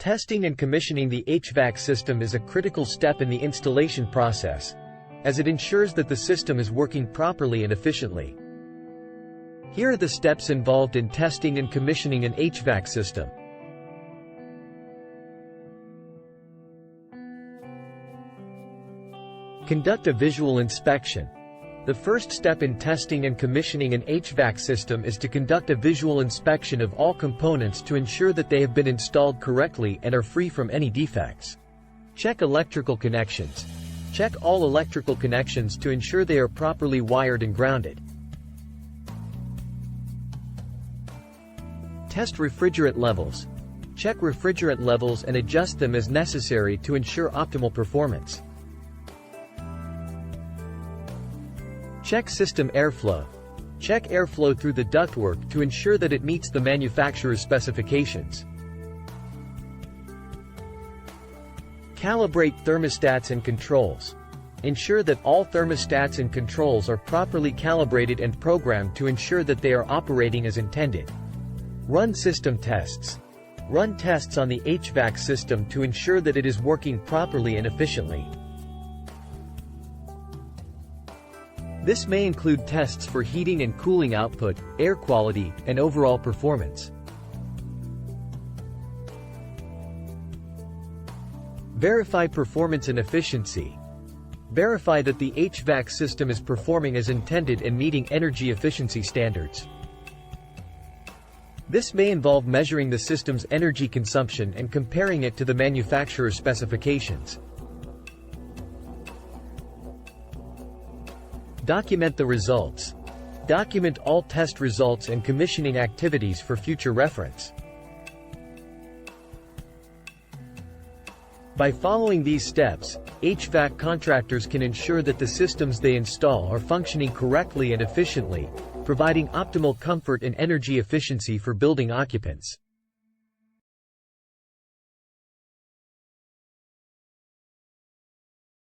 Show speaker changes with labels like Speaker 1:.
Speaker 1: Testing and commissioning the HVAC system is a critical step in the installation process, as it ensures that the system is working properly and efficiently. Here are the steps involved in testing and commissioning an HVAC system. Conduct a visual inspection. The first step in testing and commissioning an HVAC system is to conduct a visual inspection of all components to ensure that they have been installed correctly and are free from any defects. Check electrical connections. Check all electrical connections to ensure they are properly wired and grounded. Test refrigerant levels. Check refrigerant levels and adjust them as necessary to ensure optimal performance. Check system airflow. Check airflow through the ductwork to ensure that it meets the manufacturer's specifications. Calibrate thermostats and controls. Ensure that all thermostats and controls are properly calibrated and programmed to ensure that they are operating as intended. Run system tests. Run tests on the HVAC system to ensure that it is working properly and efficiently. This may include tests for heating and cooling output, air quality, and overall performance. Verify performance and efficiency. Verify that the HVAC system is performing as intended and meeting energy efficiency standards. This may involve measuring the system's energy consumption and comparing it to the manufacturer's specifications. Document the results. Document all test results and commissioning activities for future reference. By following these steps, HVAC contractors can ensure that the systems they install are functioning correctly and efficiently, providing optimal comfort and energy efficiency for building occupants.